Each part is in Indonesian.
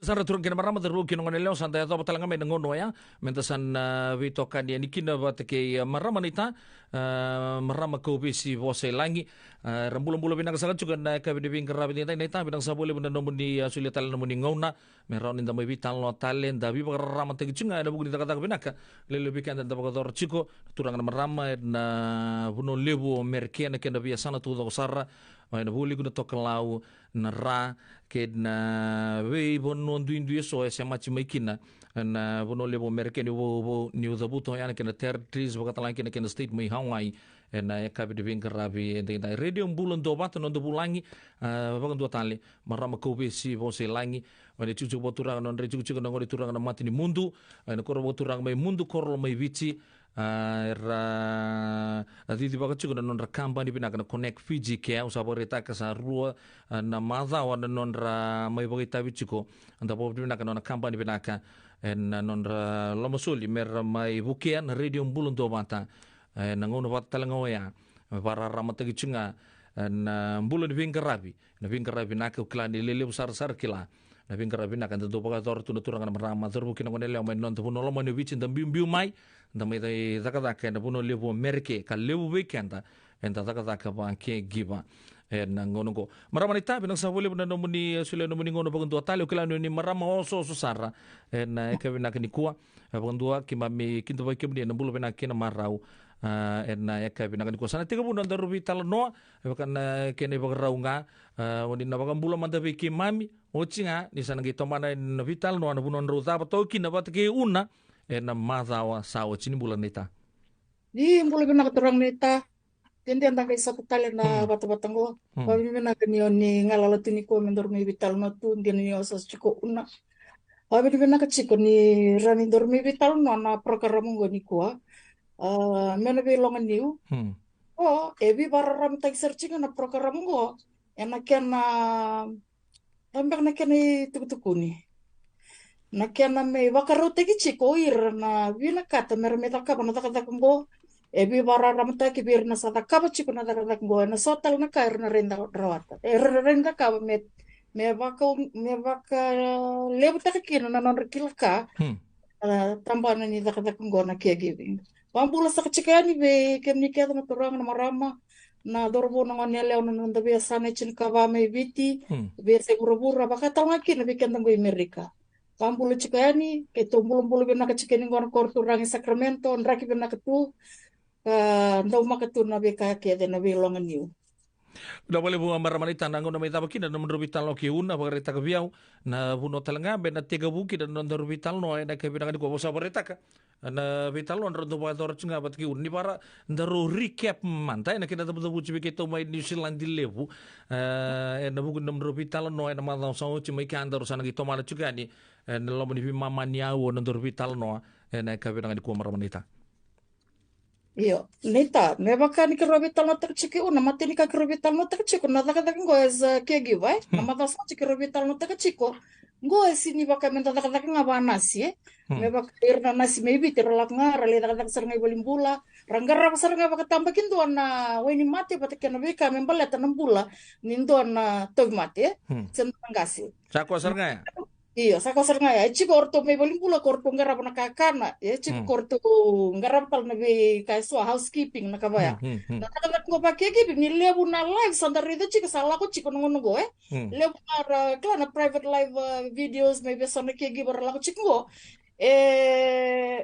Sara turun kina marama terus kina ngone leo santai atau patalanga me ngono ya mentasan vito kan ya nikina batake marama nita marama ko bisi vose langi rambulan-bulan binang sangat juga na ka biding kerabi nita binang sabole benda nomun di sulia talan nomun di ngona meron inda mai vital no talen dabi marama te cunga ada buku kata binaka lele bikan dan tabaka chiko turang marama na buno lebu merkena kenda biasa na tu sara na buli guna tokelau na ra ke na we bono ndu so ese machi maikina na bono lebo merkeni wo new the buto yana kena territories bakata lang kena state mai Hawaii na kabi de rabi na radio bulan do bata no do bulangi bagan do tali marama kobe si vose langi wane cucu boturang non re cucu no ngori turang na mati ni mundu na koro boturang mai mundu koro mai vici titi baka cukup non rakamba ni pinaka connect Fiji ke usah berita kesarua na madha wana non ra mai bagi tabi cukup anda boleh pinaka non rakamba ni pinaka en non ra lomasuli mer mai bukian radio bulun do mata na ngono patalango ya para ramata gicunga na bulun vingkarabi na vingkarabi nak klani lele besar besar kila na vingkarabi nak anda do baka tor tu turang na ramata terbukin ngone leo mai non tu no lomo ni vicin dan biu mai ndamai dai zakadaka na buno levo merke ka levo weekenda enta zakadaka ba ke giba na ngono ko marama ni tabi nang sabole buna no muni sule no muni ngono bagun tua tali kila ni marama oso susara na ke bina ke ni kuwa bagun tua ki mami kinto ba ke bina na bulo bina ke na marau na ya ke bina ke ni kuwa sana tiga buna ndaru vital no kan ke ne ba raunga woni na bagan bulo manda ki mami ochinga ni sana ki tomana na vital no na buno ndaru ta to ki na ba ke una na mazawa sawa chini bulan nita. Di mulai benak terang nita. Jadi antang kaisa petale na bata-bata ngo. Babi benak ni oni ngalala tuni ko mendormi vital no tu dia ni osas chiko una. Babi benak chiko ni rani dormi vital no na program ngo ni ko. Mena be longan niu. Oh, ebi bararam tak searching na program ngo. Enakan na tambak na kani tuku-tuku ni. Na kena me wakarote ki chiko ir na vina kata mer me takapa na takata kumbo ebi bara ramta ki bir na sata kapa chiko na takata kumbo na sotal na kair na renda rawata renda ka me waka lebu takakina na non kilka tambah na ni takata kumbo na caregiving pambula sa chikani be kemni kaya na turang na marama na dorbo na ngonele na nanda biasa na chin kaba me biti be seguro-bura baka tawaki na bikin tambo Amerika Pambulu cikani, keto bulu bena kecikani ngor kortu rangi Sacramento, nraki bena ketu, ndau makatu na beka ke de na belongan yu. Udah boleh bunga maramanita nango na may tabaki na naman rubital no kiuna pagarita ka biyaw na buno talanga be na tiga buki na naman rubital no ay na kabinangan ko sa barita ka na vital no ndo ba tor chinga bat ki ni para ndaro recap mantay na kinata buto buci biketo may New Zealand di levu na buku na rubital no ay na matang sa uci may kandar sa nagito mala juga ni na lomo ni mama niawo na rubital no na kabinangan ko maramanita. Iyo, neta, me baka ni kerobital no terciki una mati ni ka kerobital no terciko na taka ngo as caregiver, na mata sa kerobital no terciko. Ngo sini baka menta taka ngaba nasi me baka irna nasi maybe terlak ngar le taka sarngai bolimbula, ranggara sarngai baka tambakin tuan na weni mati pati kena beka membala tanam bula nintuan na tog mati centang gasi. Sako sarngai. Iya, sa kosar nga ya. Chiko orto may balimbula korto ngarap na kakana. Ya, chiko korto ngarap pal na be kaiswa housekeeping na kabaya. Nakalat ko pa kegibing ni lebu na live sandar rito chiko sala ko chiko nungo lebu na kla na private live videos may beso na kegibar la ko chiko.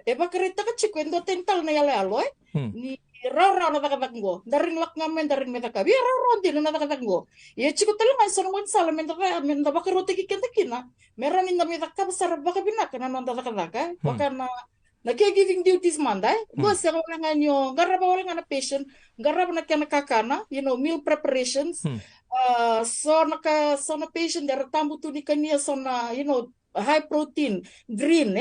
Bakarita ka chiko endo tental na yala alo ni raw na takatak ngo darin lak ngamen darin metaka bi raw din na takatak ngo ye chiko talanga sa ngon sala men da bakarote ki kenta kina meron inda metaka besar baka binaka na non takatak baka na caregiving duties manday go sa nga nyo garaba wala nga na patient garaba na kana kakana meal preparations so na patient der tambu tu ni kania so na high protein green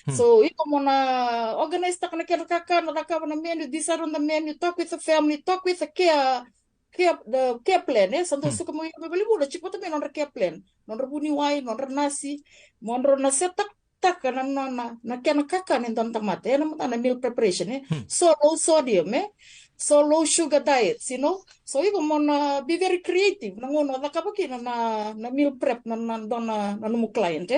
so ito mo na organize ta kana kaka na na menu decide on the menu talk with the family talk with the care plan santo suka mo bali bulo chipo to non care plan non buni wai non nasi mon na setak tak kana na kana kaka ni don tamate na meal preparation so low sodium so low sugar diets, So iko mona be very creative. Nangono da kapakina na meal prep na numu client,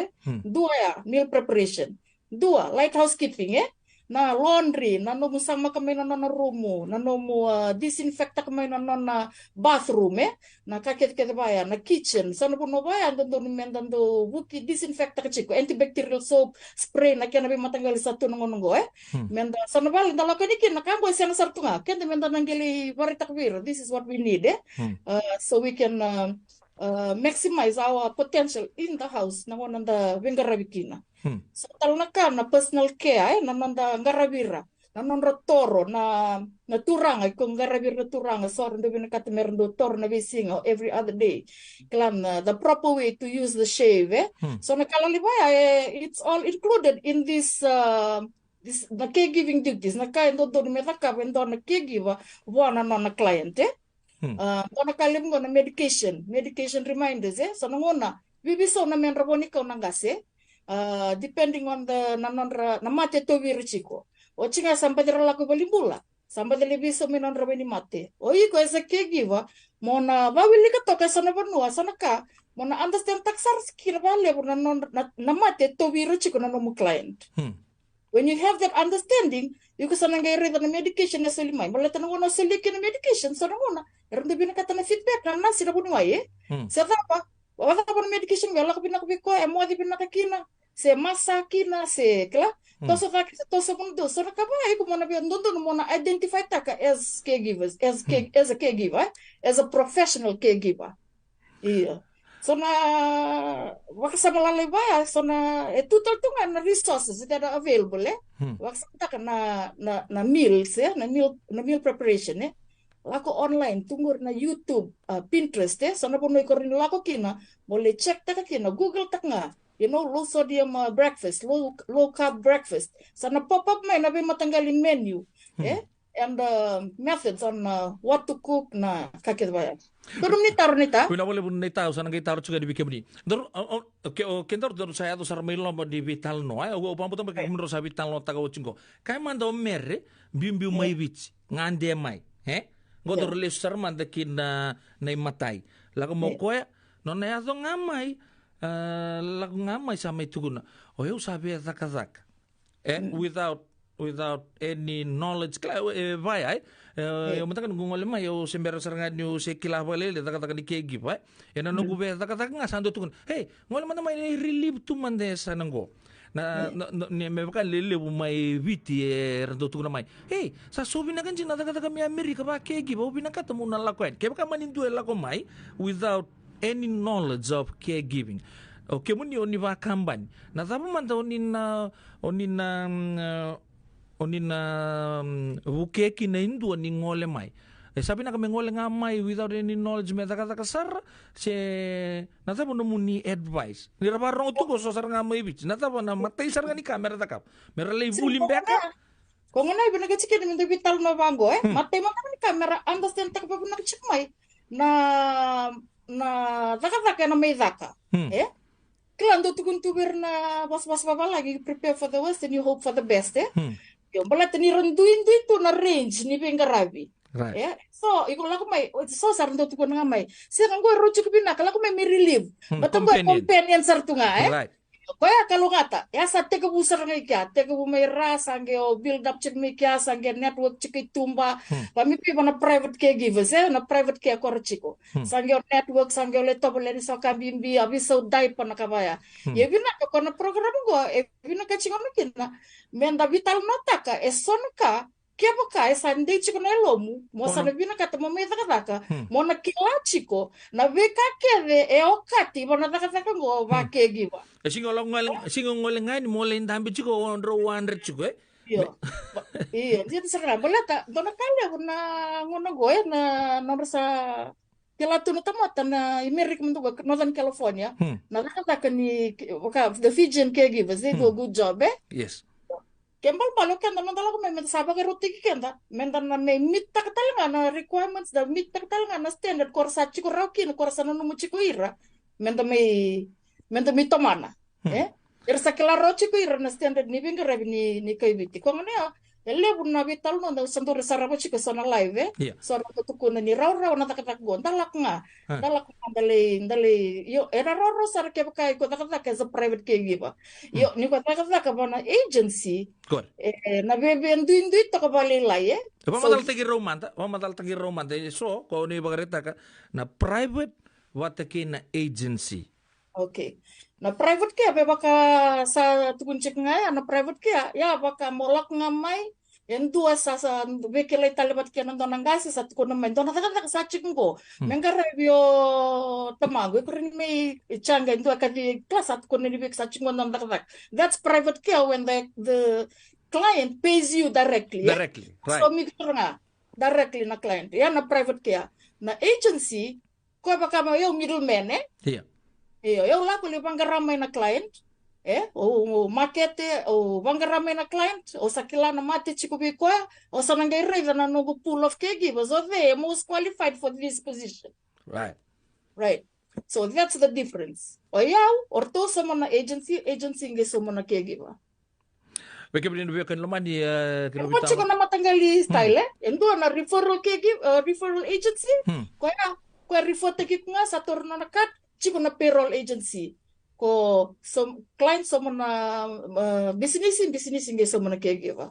Dua ya, meal preparation. Dua, light housekeeping, Na laundry, na nomu sama kami na rumu, na nomu disinfecta kami na bathroom, Na kaket baya, na kitchen. Sana pun baya,ando mendando buki disinfecta keciko, antibacterial soap spray na kaya nabi matanggali satu nongo, Menda sana bali ndala kaniki na kambo siya na sartunga, kaya menda nanggili warita kabir. This is what we need, So we can maximize our potential in the house na nanda vengarabikina. So talnaka na personal care na nanda garabira na nonra toro na turanga kung garabira turanga so ndo binakata meron do toro na bisinga every other day klan the proper way to use the shave so nakalalibaya it's all included in this the caregiving duties na kaya ndo metaka ndo na caregiver wana na client Kona kalim ko na medication reminders so nangona bibiso na men rabonika unangase depending on the na mate to virchiko o chinga sampadera lako balimbula sampadele biso menon rabeni mate o iko as a caregiver mona bawili ka toka sana banua sana ka mona understand taksar skira bale na mate to virchiko na no client when you have that understanding you can sanang gaya na medication na sulimay malata na una sulikin na medication so na rin binakata na feedback na sila bunuay sa tapa wala pa medication wala ka pinakabiko mo di pinakakina se masakina se kla toso ka toso mundo so nakabay ko mona bi ndondo mona identify taka as caregivers as a caregiver as a professional caregiver so na wakasama lalibaya so na total tunga na resources that are available wakasama taka na meals na meal preparation lako online tungur na YouTube Pinterest so na punoy ko rin lako kina mole check taka kina Google tak nga low sodium breakfast, low carb breakfast. Sana pop up may nabi matanggalin menu, and methods on what to cook na kakit ba. Pero ni taro nita. Kuna boleh pun nita usah nanti taro juga di bikin ni. Dor kentor dor saya tu sar mail nomor di vital no. Aku pampu tu pakai menurut saya vital no tahu cingko. Kaya manda merre bimbi mai bich ngande mai, Godor le sar manda kina na matai. Lagu mau koe nona ya tu ngamai. Lagu ngamai sama itu guna. Oh eu sabia zakazak. Without any knowledge vai eu matakan ngol ma eu sembera serangan eu sekilah bale le takatakan di kegi vai. Ena no gube takatakan ngasando tukun. Hey, ngol mana mai relieve tu mande sanango. Na me bakan lele mai viti rando tukun mai. Hey, sa sobi na kanjin na takatakan mi Amerika ba kegi ba binakata mo na lakoen. Kaya baka manindu lako mai without any knowledge of caregiving. Okay, muni oni va kamban. Na tabu manda onina vukeki na indu oni ngole mai. Sabi na kami ngole nga mai without any knowledge me taka sar se na tabu no muni advice. Ni rabarong tu ko so sar nga mai bich. Na tabu na matay sar nga ni kamera takap. Mera lay bulim beka. Kung ano iba nagachiki ni vital no bango matay mo ni kamera understand taka pa nagchikmay na zaka na may zaka. Kailan tukun tubir na was lagi prepare for the worst and you hope for the best Yung balat ni ronduin dito na range ni Bengarabi. Right. So, ikaw lang ko may, so sarang tukun nga may. Siya kang ko rocho ko pinaka, ko may relieve. Bato ba companion sarto nga Right. Kaya kalungata, sa teka busar nga ikya, teka bu may rasa, o build up check may kya, sange network check itumba, pamipi mo na private caregivers, na private care korchiko. Sange o network, sange o leto, boleh sa kabimbi, abiso dai pa nakabaya. Yebi na, ko na program ko, yebi na kachingon na kina, menda vital nota ka, son ka, kaya ba ka, sande chiko na elomu, mo sa nabina ka, mo may takataka, mo na kila chiko, na veka kede, okati, mo na takataka ngo, ba caregiver. Singol ngain mulai ndambi chiko ondro 100 chiko Iya, jadi serang boleh dona kali aku na ngono gue na nomor sa kila tu tamata na Amerika mentuga Northern California. Na kata ni the Fijian caregivers they do a good job Yes. Kembal balo kan naman talaga may sabag ruti kenda. Mendan na may meet taktal na requirements da meet taktal na standard korsa chiko rauki na korsa no chiko ira. Mendan may tomana. Irsa kelaro chiko ira na standard ni binga rabi ni kaibiti. Kung ano Ele na vital no da santo resarabo chiko sana live Iya. so na tuku na ni raw na takatak go dalak nga Ah, dali yo era raw sar ke kai ko takatak as a private caregiver yo ni ko takatak na agency good. na bebe ndu to ka bali lai so Pamadal tagi romanta. So, kung ni bagarita ka, na private watake na agency. okay na private care be baka sa tukun cek nga na private care ya baka molak ngamai yang dua sa bekele talibat kia nandon nangasi sa tukun namai don taka sa cek ngo mengkara bio tamago kurin me changa itu akan di kelas satu kun ni bek sa cek ngo nandon taka that's private care when the client pays you directly Directly, right. so mi nga directly na client ya na private care na agency ko baka mo yung middleman Iya. eu lá quando ramai na client, o market, o ramai na client, o sakila na mate chiku bikoa, o sanangai rei na no pool of caregivers, or they are most qualified for this position. Right. Right. So that's the difference. O yao, or to someone na agency nge someone na caregiver. Bagaimana dia kan lemah di Kung chiko na matanggali style, endo na referral caregiver, referral agency, kaya refer teki nga sa turno na kat, chiko na payroll agency ko client somo na business nge somo na caregiver.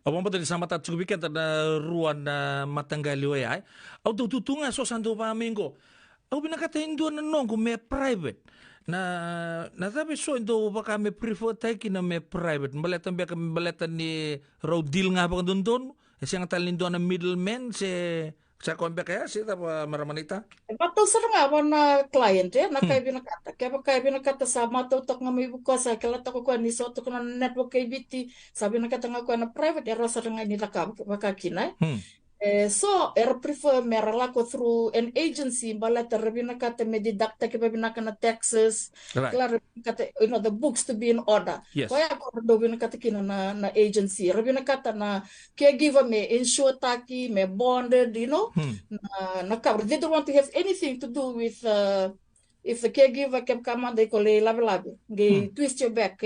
Abang betul sama tak cukup ikan tada ruan na matanggali ay. Au tu tunga so santo pa minggo. Au binakata indo na nongo me private. Na sabi so indo baka me prefer tayo na me private. Mbaletan baka mbaletan ni raw deal nga pa kandun. Siyang talindo na middleman sa kombe kaya siya pa maramanita. Bato sa nga na client na kay binakata. Kaya binakata sa matutok nga may buka sa kalata ko ni so to na network kay BT. Sabi nakata nga ko na private era sa nga nila ka baka kinay. So, prefer meralako through an agency, balata rabinakata me didakta ke babinaka na taxes, Right. klaro kata the books to be in order. Yes. Kaya ako do binakata kina na agency, rabinakata na caregiver me insure taki, me bonded, na cover. They don't want to have anything to do with if the caregiver can come and they call it labi, they twist your back,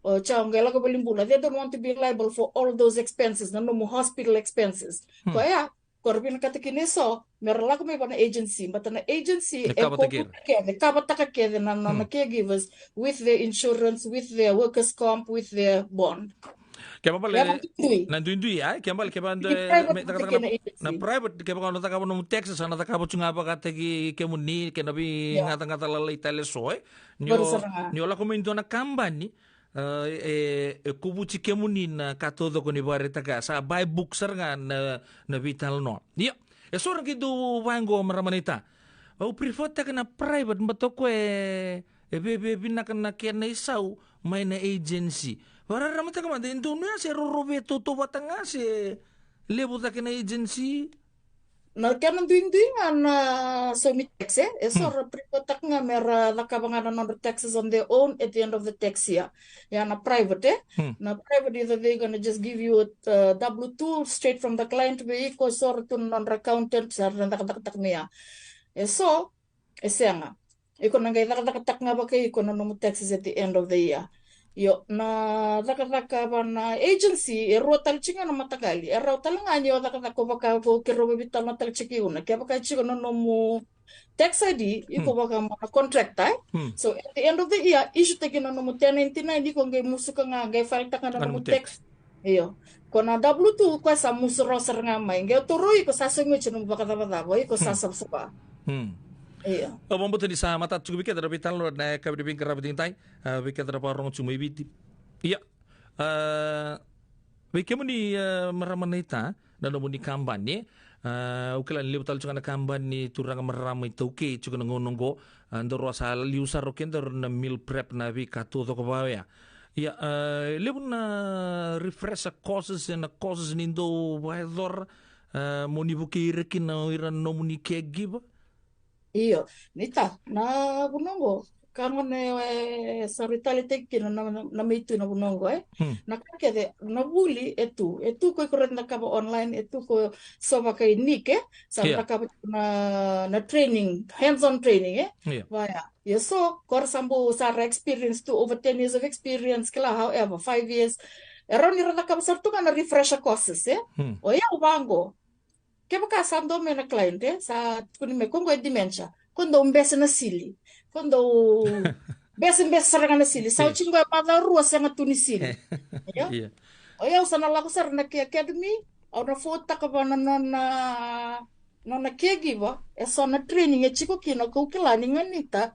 or changela ko balimbula. They don't want to be liable for all those expenses, no more hospital expenses. Kaya, korbin katikini so, merala ko may na agency, but an agency, the kabatakake, na caregivers with their insurance, with their workers' comp, with their bond. Kaya pala nandui ay kaya pala na private kaya pala nataka mo Texas nataka mo chunga pa katagi kaya mo ni kaya nabi ngata lalay tale soy nyo la komento na kambani kubuchi kaya mo ni na katodo ko ni barita ka sa buy book sar nga na vital no niya sorang kido wango maramanita o prefer ta na private bato ko bebe na kaya na isaw may na agency. Para naman tayo kamanda, ito na si Roberto Tubatanga, si Lebo tayo na agency. Na kaya nanduing na sumit tax so privatak nga mera nakabangan on the taxes on their own at the end of the tax year. Na private na private either they're gonna just give you a W2 straight from the client be ko sort non accountant sa nakatak niya. So nga. Iko nangay nakatak nga ba kay iko na taxes at the end of the year. Yo na taka na agency rotal chinga na matagali rotal nga nyo taka ko baka ko kiro bital na tal chiki una kaya baka chiko no mo tax ID iko baka mo contract so at the end of the year issue take no mo 1099 di ko ngay musuka nga ngay file taka na mo tax iyo ko na W2 ko sa musuro sar nga may ngay turoy ko sa sungo chino baka tababo iko sa sabsuba iya. Abang betul di sama tak cukup kita dari vital na kami di kerap dintai, kita dari parong cuma ibiti. Iya, bagaimana ni meramanita dan namun di kamban ni, ukilan liu tal cuma kamban ni turang meramai tauke cuma ngononggo, andor asal liu sarokin andor na meal prep na vi katu to kabaya. Iya, liu na refresh courses nindo waedor moni buki rekin na iran nomuni caregiver. Iyo, nita, na bunongo. Kamo sa ritalitek na may ito na bunongo nakakede na buli etu ko correct na kabo online etu ko soba kay Nick sa nakabo na training hands-on training vaya so kor sambo sa experience to over 10 years of experience kala however 5 years Era ni rana kabasar tu na refresher courses ya. O ya ubango. Kaya baka sando me na cliente sa kuni me kongo dementia. Quando umbesa na sili. Quando besa saranga na sili. Sa uchingo ya mada rua sanga tuni sili. Ya. Iya. O ya usana laku sar na ki academy. Au na fota ka ba na caregiver. E so na training e chiko kino kukilani nganita.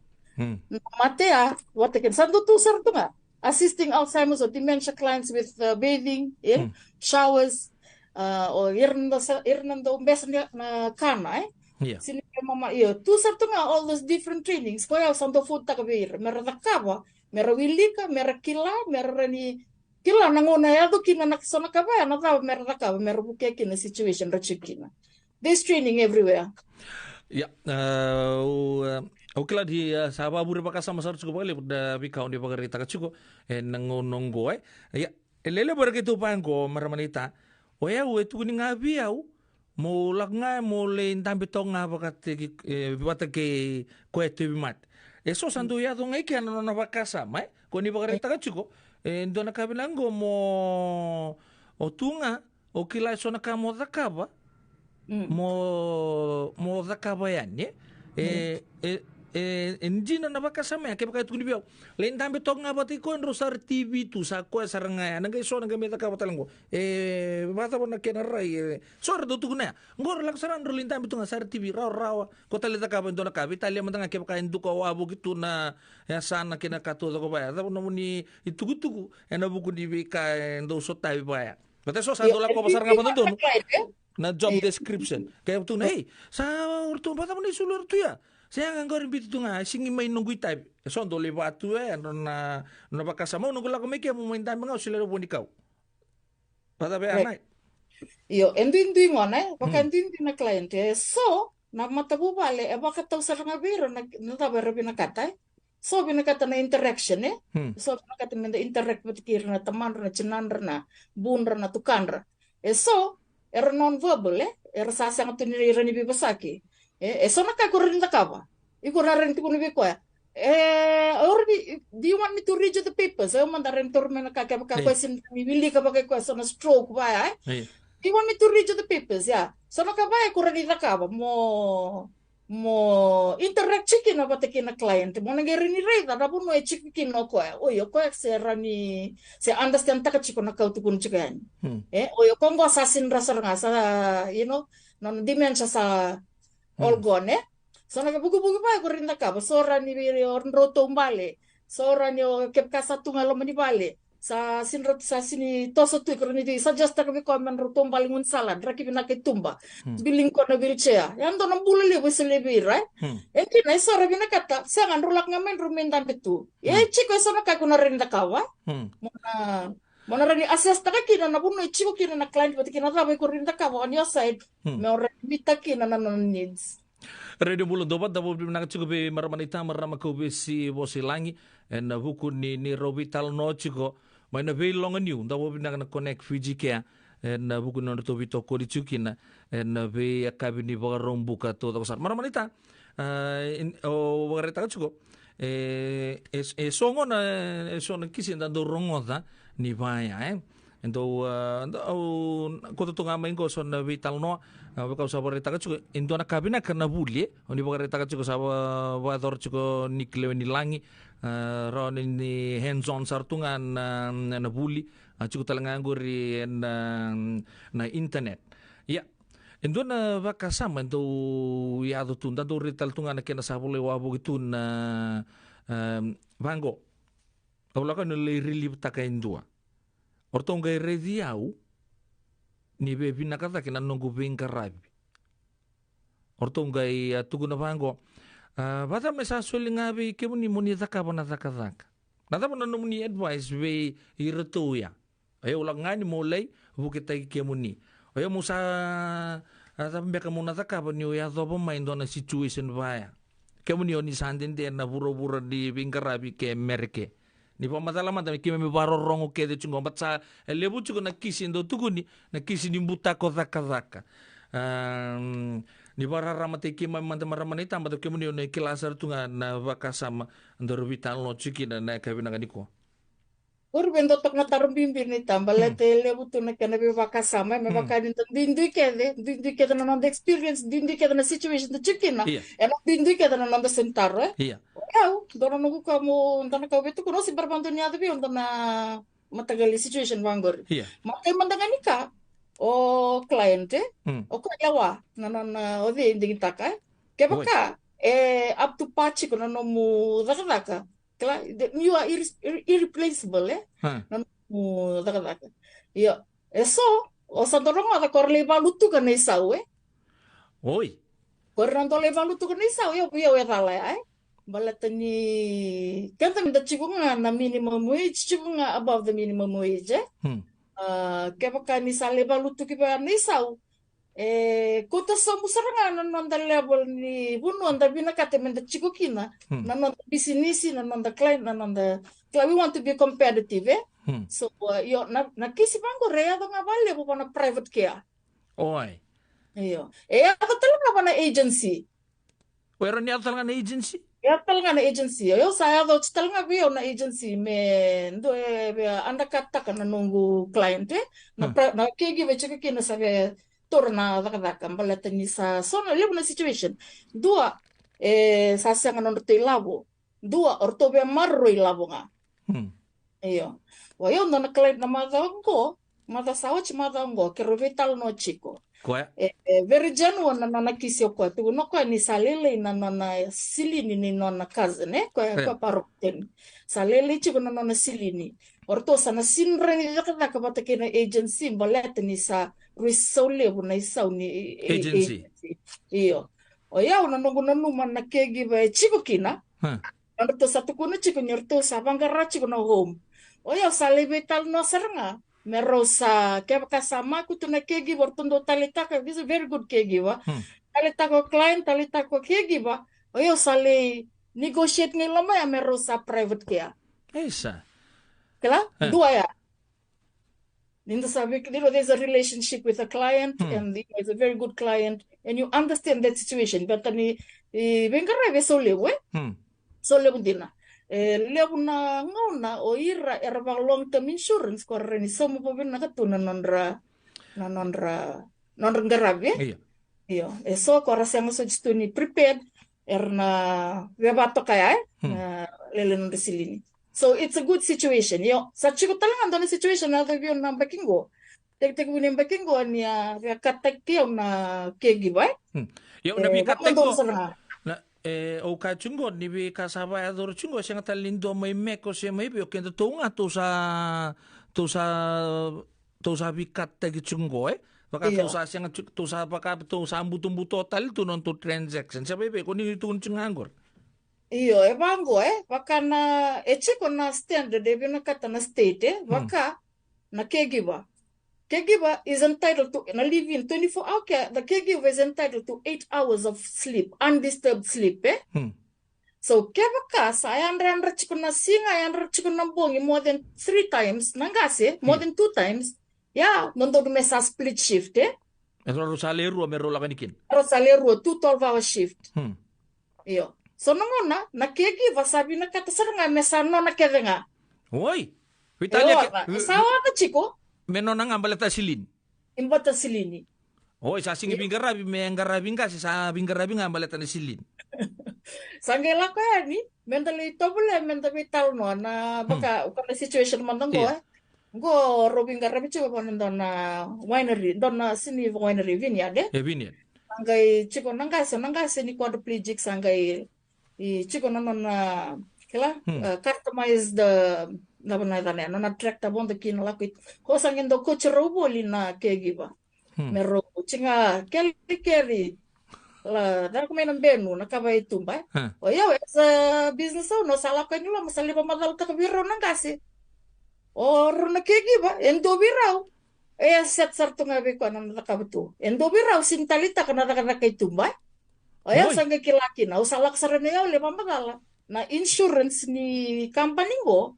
Matea, what again? Sando tu sar tu nga. Assisting Alzheimer's or dementia clients with bathing, showers, or irnando bes na kana, Iya. Sini mama iyo. Tu sar tu nga all those different trainings. Ko ya sando food takabir. Mera dakaba, mera wilika, mera kila, mera ni kila nangona ya do kina nakisona kabaya na tao mera dakaba, mera buke kina situation rachikina. There's training everywhere. Ya, oke lah di sahabat buri baka sama sarus ko bali da bikaw di pagarita ka chuko nangononggo ya lele begitu pangko maramanita oya we tu ni ngabi au mo lagna mo le tambi tonga bakate bata ke kwete bimat eso sandu ya to ngai kana na bakasa mai ko ni pagarita ka chuko ndona kabilango mo otunga okila sona kamo dakaba mo zakaba yan endina na bakasama ya kaya tukuni biao lain tambe tok nga bati ko rosar TV tu sa ko saranga nanga so nanga meta ka batalango bata bona kena rai sor do tukuna ngor lang saran rolin tambe tu nga sar TV raw ko talita ka bendo na ka bitalia mantanga kaya ka endu ko abu gitu na ya sana kena kato ko ba ta bona muni itugutugu ena buku di ka endo so tabi ba ya bata so sando la ko pasar nga bando na job description kaya tu na hey sa urto bata muni sulur tu ya saya nganggorin bitu tu nga singi may nungguy type so do le batu na bakasama nunggu la ko me ke mo main time nga sila ro ikaw bata ba anay yo endu ngone baka endu na cliente so na matabu bale e baka tau sa nga biro na tabero binakata so binakata na interaction so binakata na interact batikir na taman na chinan na bun na tukan so era non verbal era sasa nga tuniri ni bibasaki so nakakurin na ka ba? Ikurarin ko ni ko already do you want me to read you the papers? Mandarin turme na kaka question bibili ka ba kay question na stroke ba do you want me to read you the papers? Yeah. So nakabaya kurin na ka ba mo interact chicken na batakin na client mo nagiri ni rate na po mo chicken no ko oyo ko sera ni se understand ta ka chiko na ka tukun chicken oyo kongo assassin rasar nga sa non dementia sa all gone so nagabugu-bugu pa ko rin nakaba sora ni roto umbale sora ni kep kasa tungalo mani bale sa sinrot sa sini toso tu ko ni suggest ka ko man roto umbale ngun salad raki na kay tumba biling ko na wheelchair yan do nang bulali we selebi right enti na sora binakata sa ngan rulak ngamen rumen betu chiko so nakakuna rin nakawa mona rin assess ta kina na puno chiko kina na client pati kina tabi ko rin nakawa on your side me ora bita kina na needs Radio Bulan Dobat dapat nak cukup be maramanita marama ko be si bosilangi en buku ni Robital no chiko mai na be longa new dapat nak connect Fiji kia en buku no to bito ko di chukina en be akabini bagarong buka to sar maramanita o bagareta chuko songo na son kisin da do rongoda ni vaya ento ko to ngamain ko son vital no kau sabar reta ka ento na kabina karena buli oni bagar reta ka saba wador chuko nikle ni langi ron ni hands on sartungan na buli chuko talangan guri na internet ya ento na vakasama ento ya do tunda do rital tungan na sabole wabo gitu na vango awla ka no le relief takaindua ortong gay rediau ni be pinakata kina nunggu bingka rabi ortong gay tuguna pango bata mesa suli ngabi kemu ni muni zakaba na zakazaka nata mo ni advice be irto ya ayo ulang ngani mulai bukita kemu ni ayo musa tambe kamu na zakaba ni ya zobo main dona situation baya kemu ni oni sandin de na buro di bingka rabi ke merke ni pamatala mata kime me baro rongo kede chungo batsa lebu chugo na kisin do tuguni na kisin imbuta ko zaka ni barara mate kime manta maramanita mata kime ni ne kilasar tunga na vakasama ndor vital no chiki na kabina ganiko Urben totok na tarum bimbir ni tambala tele butu na kana be bakasama me bakani dindu kede na the experience dindu kede na situation the chicken na Iya. ena dindu kede na nanda sentaro Iya. eu dona nugu kamu ndana kau betu kono si barbantu ni adabi ndana matagali situation bangor Iya. makai mandangani ka o cliente o ko yawa na odi indikitaka ke baka up to pachi kono no mu daka you are irreplaceable mu daka yo eso o sandorong ada korle balutu kan isau Oi. korando le balutu kan isau yo ya tala balatani kanta minta chikunga na minimum wage chikunga above the minimum wage kaya ni sa balutu kiba ni isau kota sa musaranga nanonda level ni bunu anda binakate menda chikukina nanonda business nanonda client nanonda we want to be competitive so yo na kisi bango rea nga vale po na private care Oi. Iyo ako talaga pa na agency Pero niya talaga na agency? Ya talaga na agency yo saya do talaga biyo na agency me ndo anda kata kana nungu client na kegi chikukina sabe torna daka balatani sa sono levo na situation dua sa sanga non te lavo dua orto be marro i lavo nga iyo wa yo na client na mada sawach mada ngo ke rovital no chico very genuine na kisio ko tu no ko ni salele na silini ni na kazi ne ko parokten salele chico na silini orto sana sinre ni daka bata kena agency balatani sa risole na isau ni agency iyo o ya una nungu numa na kegi ba chico kina orto satu kuno chico nyorto sa bangara chico na home o ya salebe tal no saranga merosa ke kasama ku tu na kegi bortondo talita ka this is very good kegi wa talita ko client talita ko kegi ba o ya sale negotiate ni lama ya merosa private care esa kala dua ya there's a relationship with a client and it's a very good client and you understand that situation but ni bengara be so lewe dina lewu na ngona o ira era long term insurance ko reni somo po bin nakatuna nonra ngarabe iyo so ko rasa mo ni prepared erna webato kaya lele non silini. So it's a good situation. Yo, sa chiko talaga doon situation na tayo na bakingo. Tek winin bakingo niya katek tiyo na kegiba. Yo nabi katek ko. Na o ka chungo ni bi kasaba ador chungo siya nga talindo may meko siya may biyo kendo to nga to sa bi katek chungo baka to sa siya nga to sa baka to sa buto tal to non to transaction. Siya bebe ko ni tun chungangor. Iyo, bango baka na chiko na standard na kata na state baka na caregiver. Caregiver is entitled to na live in 24 hours. The caregiver is entitled to 8 hours of sleep, undisturbed sleep. So baka sa ayandra chiko na singa ayandra chiko na bongi more than 3 times nangase, more than 2 times. Yeah, nondo mesa split shift Ero salero merola kanikin. Ero salero 2 12-hour shift. Iyo. So nangona na caregiver sabi na kata saranga mesano na kedenga. Oi. Vitalia sawa ka chiko. Menon nga balata silin. Imbata silini. Oi sa singi bingarabi me ngarabi nga sa bingarabi nga balata na silin. Sangela ko yani mentally tobule mentally tal no na baka ukana situation mandanggo Go robing garabi chiko ponendo na winery donna sini winery vineyard vineyard. Sangai chiko nangase ni quadriplegic sangai chiko na kila customize the na tractor bon the kin lakit ko sangin do coach roboli na caregiver mero chinga keri la dar ko menan benu na kabay tumba o yo as a business no sala ko nilo masali pa madal ka biro nangase or na caregiver endo biraw set sarto nga be ko na nakabto endo biraw sintalita kana kay tumba Ayaw sangga kilaki na usalak sarana yaw lima magala na insurance ni company go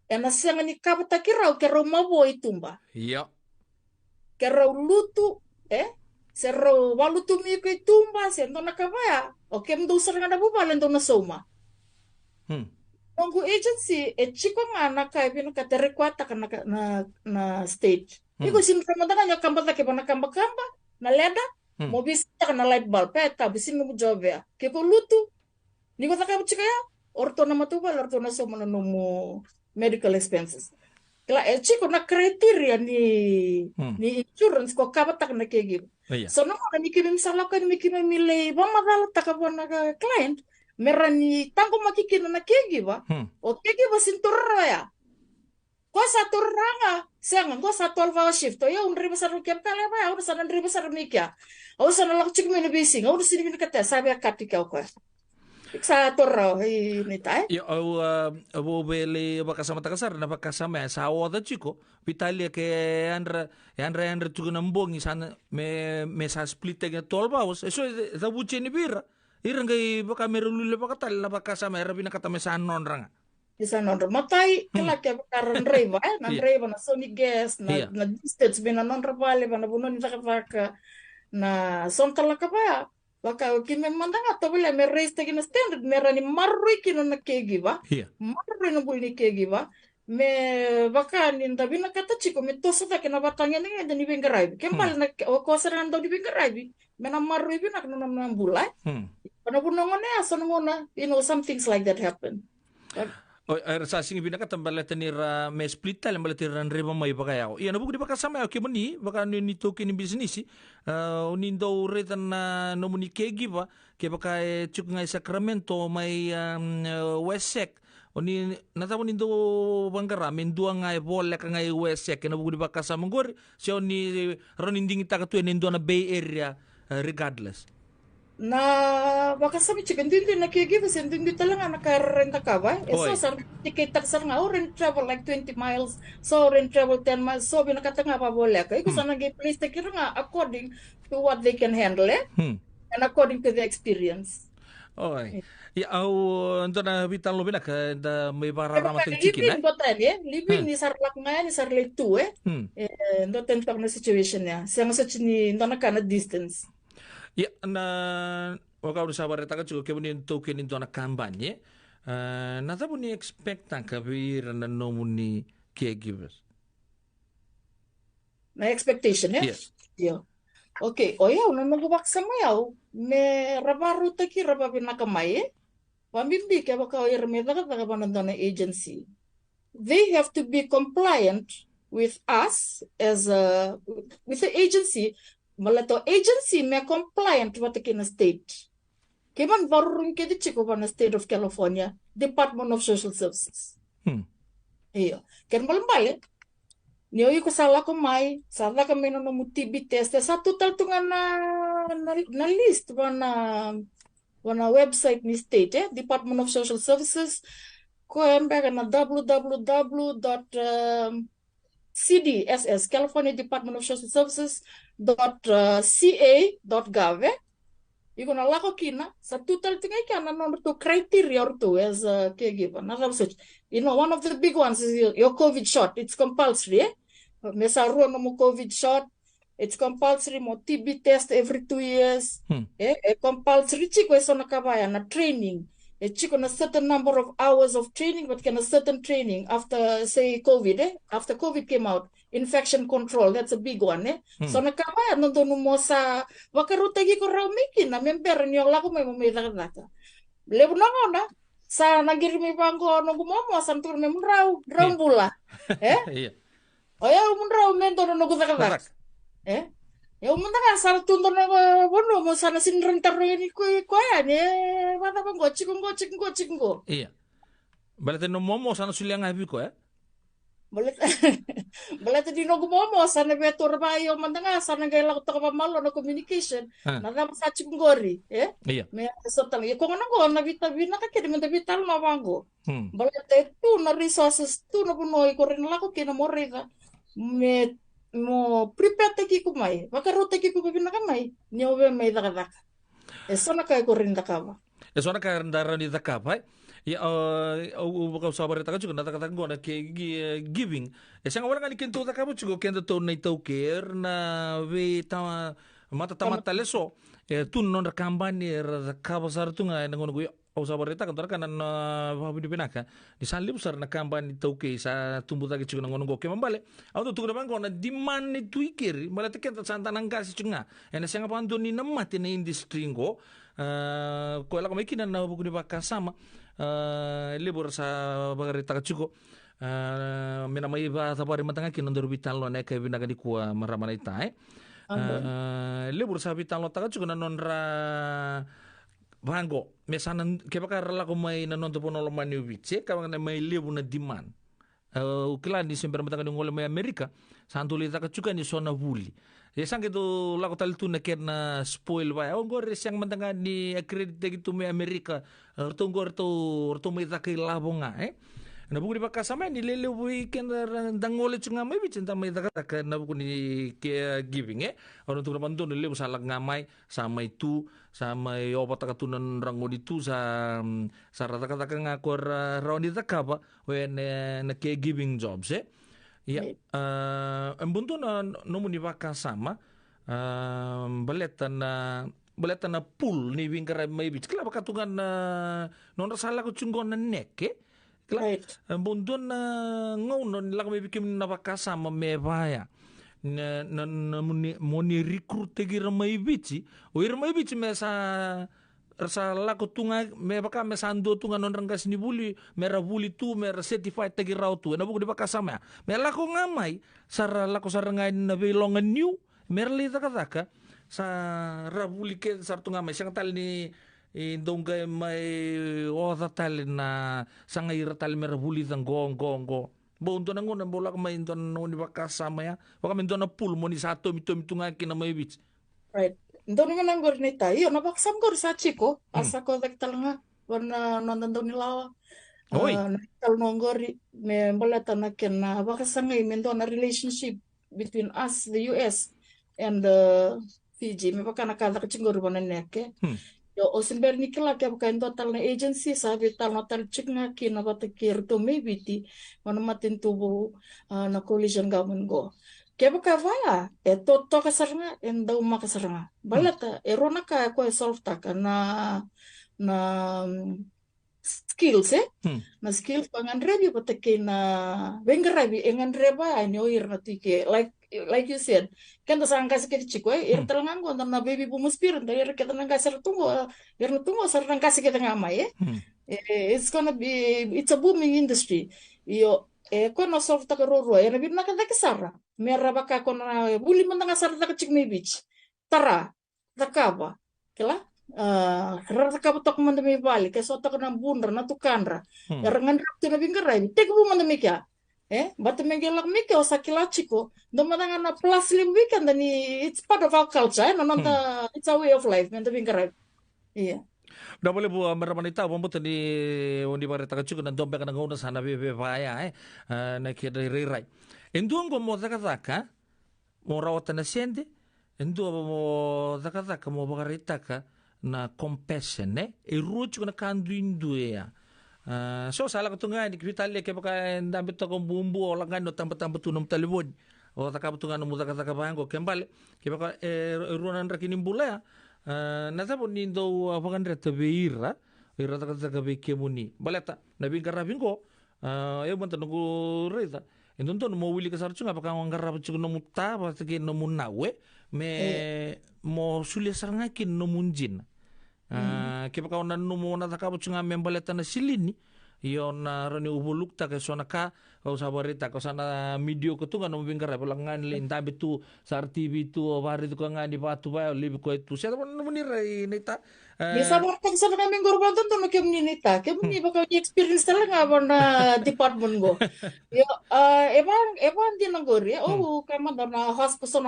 na sanga ni kabata kiraw keraw maboy tumba. Iya. Keraw lutu sero walutu mi kay tumba sendo nakabaya o kem do saranga na bubalen do na soma. nongu agency chiko nga na kai pina ka terekwata ka na stage. Iko sin ramanda nga kamba ta ke bana kamba na leda mo bisita ka na light bulb peta bisin mo jobya. Ke ko lutu. Ni ko ta ka chika ya orto na matuba orto na so mo medical expenses. Kala chiko na kriteria ni insurance ko kabatak na kegi. So no na mikimi misalaka ni mikimi mile ba madala takabona ka client merani tango makikina na kegi ba. O kegi ba sinturra ya. Ko sa turranga senga ko sa 12 hour shift to ya unri besar kiam kala ba ya sa unri besar mikya. O sa na lak chik mini bising o sini mini kata sabi katika ko. Sa torro ni tai. Ya au bele bakasama takasar na bakasama sa oda chiko Vitalia ke andra tugu nambongi sana me sa split ke 12 hours eso da buche ni bira irangai baka merulule bakatal na bakasama era bina kata mesa nonranga isa nonra matai kala ke karan reva na reva na sony gas na distance bina nonra vale bana buno ni taka na sontala ka ba baka kime mandanga to bile me raise na standard me rani marui kino na kegi ba marui no bulni kegi ba me baka ninda bina kata chiko me tosa ta kena batanya ni ni bengarai kembal na ko saran do di bengarai me na marui bina na bulai pana bunongone aso ngona some things like that happen. Sa singi bina kata balatanira me split tal balatanira reba mai baka iya nabugo di baka sama ya kemani baka ni token ni business unindo retan na nomuni kegi ba ke baka chuk ngai Sacramento mai Westsec oni natabo nindo bangara mendua ngai bolle ka ngai Westsec nabugo di baka sama ngor so ni roninding ita ka tu nindo na Bay Area regardless. Na baka sabi chicken din na kigi basta din talaga nakarenta ka ba so sa ticket taxar nga oren travel like 20 miles so oren travel 10 miles so binakata nga pa bola ka iko sana gi place take nga according to what they can handle and according to the experience. Ya au ando na vital lo bina ka da may bararamaten chicken living ni sarlak nga ni sarlay tu ndo tentak na situation ya sang sa chini ndo na kana distance. Ya na waka udah sabar taka juga kemudian token itu anak kampanye na tabu ni expect kabir na nomuni caregivers na expectation ya yeah. Okay ya una nagubak sa mayaw me rabaru taki rababin na kamay pambimbi kaya baka irmeda ka panandana agency they have to be compliant with us as with the agency. Malato agency me compliant with the state. Kiman varun ke di chiko na state of California Department of Social Services. Iyo. Ken malambale. Niyo ko sala ko mai, sala kami no TB test sa total tunga na list wana website ni state Department of Social Services ko embaga na www.cdss California Department of Social Services .ca.gov iko na lako kina sa total tingay ka na number 2 criteria or two as a caregiver na research one of the big ones is your COVID shot. It's compulsory mesa ruo no mo COVID shot. It's compulsory mo TB test every 2 years compulsory chiko eso nakabaya na training chiko na certain number of hours of training but can a certain training after say COVID after COVID came out infection control, that's a big one so nakabaya no doon mo sa wakarutagi ko raw mikin na member niyo lako may mamita ka lebu na ngona sa nagirimi bangko no gumomo santur mem raw bula oya mun raw mento no gudaka ya umunta nga sa tunto na bono mo sana sinrentar ni ko ya ni bata bang gochi ko iya balate no momo sana suliang habi ko Balata di no gumomo sana betor bayo mandanga sana gayla ko pamalo no communication na sa chingori iya me so tang ko ngo na vitamina ka kedi men vital no bango balata tu na resources tu no bunoy ko rin la ko kinamorida me mo prepare taki ko mai bakaro taki ko bibina kamai ni obe mai daga eso na kay ko rin dakaba eso na kay ndara ni dakaba ya baka sabar ta juga nata kata ngona ke giving esang orang kan kento dakaba juga kento to na itoker na we ta mata leso tu non kampanye dakaba sar tu nga ngono go Usa berita kantor kan di pinaka di salib besar na kampanye tauke sa tumbuh tagi cunga ngono go kembali auto tu naman ko na demand ni tuikir malah teket santa nangka si cunga ena siang apa ando ni namati na industry go ko la kami kina na buku di baka sama libur sa bagarita kacuko mina mai ba tabari matanga kin ndor bitan lo na kay binaga di kuwa maramana ita libur sa bitan lo taga cuko na nonra Bango, mesanan kaya rala ko may nanonto po no mani wiche, kaya na may libo na demand. Ukila ni siyempre matanga ng may Amerika, santo lita ka chuka ni sona wuli. Sang itu lako talitu na kaya na spoil ba. Gore siyang matanga ni accredit gitu may Amerika, gore to may takay labo nga nabuku di pakasama ni lele weekend dangole chunga mai bicinta mai taka nabuku ni giving orang tu naman doon lele salag ngamai sama itu sama obat takatunan rango itu sa rata kata ngakor rawan di takapa when na giving jobs ya embuntu na nomu di pakasama baletan na pool ni wingkara mai bic kala bakatungan non salah ko chungon na nek Right. Bundon na ngono nila kami bikin napakasama mebaya na moni recruit tegi ramai bici o ramai bici mesa rasa lako tunga me baka mesando tunga non ranggas ni buli mera buli tu mera certified tegi raw tu na buku di pakasama me lako ngamai sara lako sarangai na belongan new mera lita kataka sa rabuli ke sartu ngamai siyang tal ni indongga mai oda tali na sangaira tali merabuli tang gong bo unto nangun na bola mai unto no ni bakasama ya baka mento na pool mo ni sato mito ngaki na mai bich Right. Ndoni nga nanggor ni tayo, nabaksam ko sa chiko, asa ko talanga, wana nonton ni lawa. Nakita nonggori, me balata na kena, bakasangay mendo na relationship between us, the US, and Fiji. Me baka nakala kachingor mo na neke. Yo osimber ni kila kaya baka total na agency sabi tal na tal chik nga kina batakir to maybe ti matin tubo na collision gamon go. Kaya baka vaya to kasaranga enda uma kasaranga. Balata erona ka ko solve taka na skills na skills pangan rebi batakin na wenger rebi engan reba anyo ir na tike like you said kan tas angkas kita chiko ir talangan ko na baby bumuspir na ir kita nang kasar tungo sar nang kasi kita ngamay it's a booming industry yo ko na solve ta roro na bib na kada kasara mera baka ko na buli man nga sar ta chik may beach tara takaba kala rata kapatok man dami bali kaya sota ko ng bundar na tukanra erangan rapto na bingkaray teka po man dami kya bata mengelak mika o sakilachi ko dumatang na plus lim weekend dani it's part of our culture nanonta it's a way of life man dami bingkaray iya da boleh buat meramanita bombo tadi undi barita kacu kan dombe kan ngona sana bebe baya na kira rirai enduang mo zakazaka mo rawatan na sende enduang mo zakazaka mo bagarita ka na compassion e rucho na kandu ya so sala ko tunga di kvitalia ke baka ndambe to ko bumbu o langano tamba tunum talibon o takabutunga no mudaka bango kembali ke baka runan rakini mbula na sapo nindo apakan reta beira taka be kemuni baleta na bingara bingo yo banta no reta entonto no mo wili kasar chunga baka ngara chu no mutta ba ke no munawe me mo sulia saranga kin no munjin kipa kau na numo na takabo chunga membaleta na silini iyo na rani ubulukta ke sona ka kau sabarita kau sana medio ko tunga no bingara pelangan le intabe tu sar TV tu bari tu kanga di batu ba libi ko itu siapa pun munira nita bisa bortang sana kami ngorban tuh no kem nita kem ni bakal experience talaga na department go yo eban din ngori kama na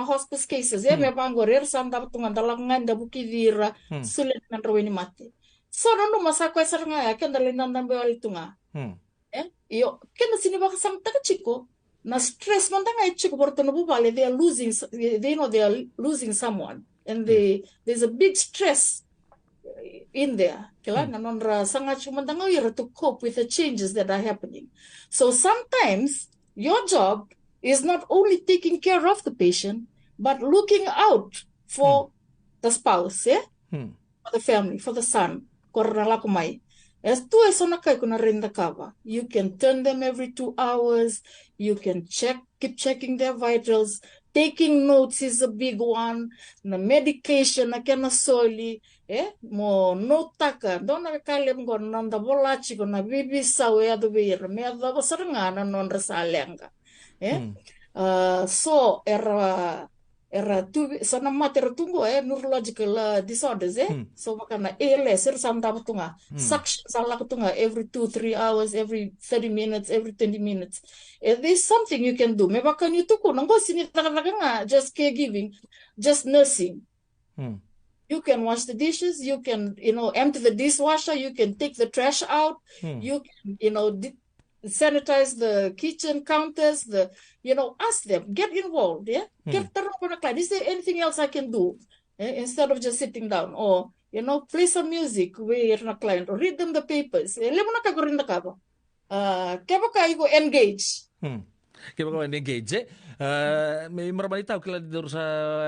hospice cases ya me pangorir sanda tunga talangan da bukidira sulit na rawini mati so no masako sar nga kan dalinan nambe wal tunga yo kena sini baka sam taka chiko na stress man tanga chiko porto no bubale they are losing someone and there's a big stress in there kila nanonra sangat cuma tanga to cope with the changes that are happening so sometimes your job is not only taking care of the patient but looking out for the spouse for the family for the son korna lakumai Tu sona kai kuna renda kava. You can turn them every 2 hours. You can keep checking their vitals. Taking notes is a big one. Na medication na kena soli. Mo no taka. Dona kalem go nanda bolachi go na bibi sawe adu bir. Me adu basaranga non resalenga. So era tu sana mater tunggu neurological disorders so makana ALS samta tunga suction salah tunga every 2-3 hours, every 30 minutes, every 20 minutes. There's something you can do. Mebakan you tuku nanggo sini nga just caregiving, just nursing. You can wash the dishes, you can empty the dishwasher, you can take the trash out, you can sanitize the kitchen counters, ask them, get involved, get is there anything else I can do? Instead of just sitting down, or play some music with a client, or read them the papers. Engage. Kaya bagaimana engage? May marami tao kila dito sa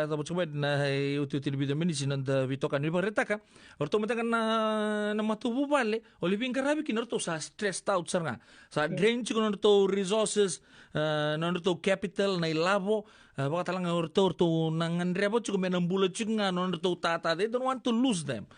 tapos kumad na ututin video minutes nanda bitokan ni pareta ka orto matakan na matubo bale olipin karabi kinorto sa stressed out sarnga sa drain chiko norto resources norto capital na ilabo baka talang orto nanganrebo chiko menambulo chiko nga norto tata they don't want to lose them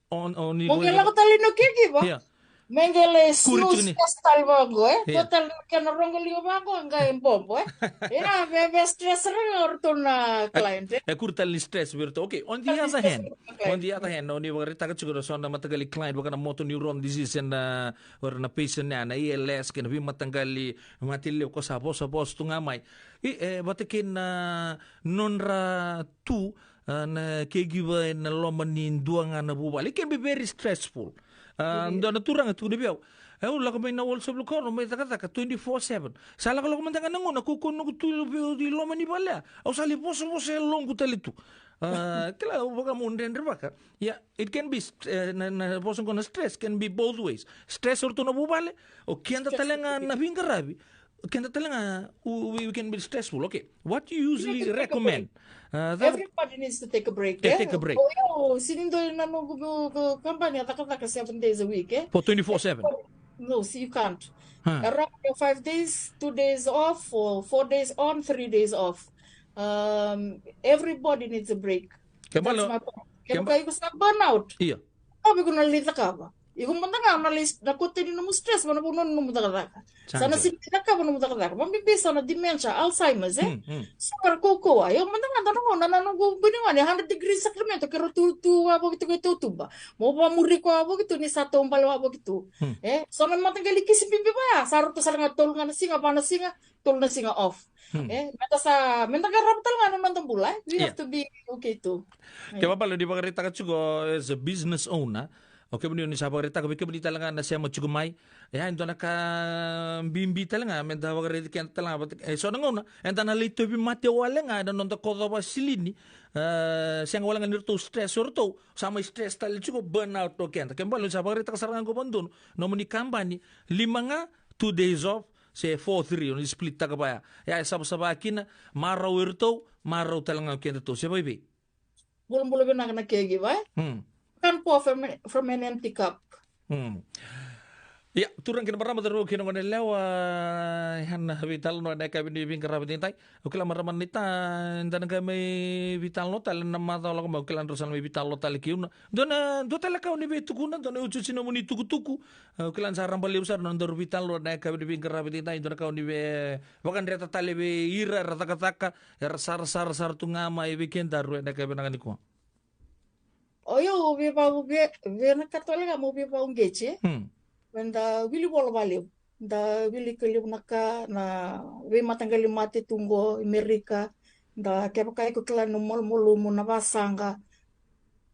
on mungkin ako talino kiki ba Mengele snus kastal bago Yeah. total kana rongolio bago nga impompo ina bebe stress orto na client Kurtal ni stress virto. Okay, on the other hand, ni wala taga siguro so na matagali client baka na motor neuron disease na or na patient na ALS kina bi matanggali matilyo ko sa tu ngamay. Batakin na nonra tu na caregiver na lomanin duang na bubal. It can be very stressful. Ando naturang at kudibiyaw. Wala ka may nawal sa blukor, may taka-taka, 24/7. Sala ka lang kumantangan na nga, nakukuno ko tulo di loma ni bala. O sali po sa long kutalito. Kala, baka mo ndender baka. Yeah, it can be, na poson ko na stress, can be both ways. Stress or to na bubale, o kiyanta talaga nabingarabi. Kiyanta talaga, we can be stressful. Okay, what you usually recommend? Everybody needs to take a break. Take a break. Sinindo na company taka 7 days a week. For 24/7? No, see, you can't. Around 5 days, 2 days off, or 4 days on, 3 days off. Everybody needs a break. That's my point. Kaya ko sa burnout. Iya. Sabi ko nalita ka ba? Ikong manda nga, nakutin din mo stress, mana po nun numutakataka. Sana sinita ka, mana numutakataka. Mambibisa na dementia, Alzheimer's, So, karkuko, yung manda nga, nanong biningan, 100 degrees Sacramento, kero tutu, abo gitu, tutuba. Mo pa muri ko, abo gitu, ni sato, palawa, abo gitu. So, nang matanggali kisin pimpipaya, sarap to sa nga tol nga na singa, pa na singa, tol na singa off. Menta garap talaga naman itong bulay. We have to be okay too. Kaya pala, di ba karita ka chugo as a business owner, okay, ni sa pagrita ko bikabili talaga na siya mo chugumay. Ito naka bimbi talaga menta pagrita kaya talaga so nanguna enta na lito bi mate wala nga non ta ko ba silini siya wala nga nirto stress or to sama stress tal chugo burnout to kaya kaya balo sa pagrita kasarangan ko bandun no muni company 5 nga 2 days off say 4-3 on split ta ka ba ya sabab akin maraw irto maraw talaga kaya to siya baby Bulong-bulong na kegi ba? Can pour from an empty cup. Ya, turang kina marama daru kina ngone lewa han vital no na kabini bing karabitin tai. Ukila marama nita ndan kami vital no tal na mata la ko ukila rosan mi vital no tal kiuna. Dona do tal ka ni betu kuna dona ucu sino muni tuku-tuku. Ukila saram bali usar non daru vital no na kabini bing karabitin tai dona ka ni be wakan reta tale be ira rata kataka sar tunga mai weekend daru na kabini ngani ko. Oyo ubi pa na katolika mo ubi pa ungeche. Wenda wili bola baliw. Da wili kaliw naka na we matanggali mati tunggo Amerika. Da kepa kaya ko kala no mol mo na basanga.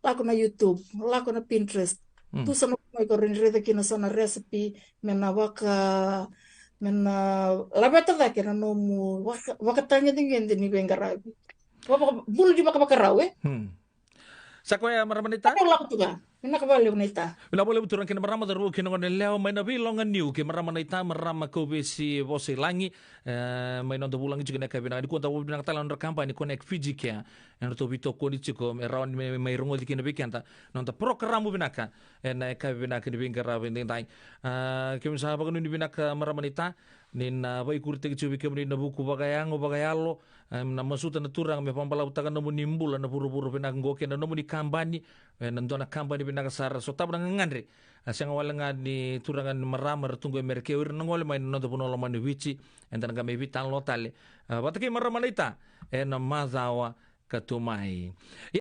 Lako na YouTube, lako na Pinterest. Tu sana ko ko rinreda kina sana recipe mena waka labeta da kina no mu waka tanya dingen ni bengarabi. Bulu di makabakaraw Sa ko ya maramanita? Ano lang ito ka? Pinakabali mo na ita. Bila boleh betul kena marama daru kena ngone leo main na bilong niu ke marama na ita marama ko besi vosi langi main on bulang juga nak bina di konta wo bina talon ra kampanye connect Fiji ke en to bito ko ni chiko me rawan me mai rungo di kena bikanta non ta program bina ka en ka bina ke bina ra bina tai ke misa ba ni bina ka marama na ita nin bai kurte ke chubi ke ni na buku bagayang o bagayalo na masuta na turang me pampala utakan no nimbul na puru-puru bina ngoke na no ni kampanye nandona kampanye bina ka sar so tab nang ngandre asang wala nga ni turangan maramar tunggu merke wir nangole may nodo puno lo mani wici entan kami vitan lotale batake maramana ita en mazawa katumai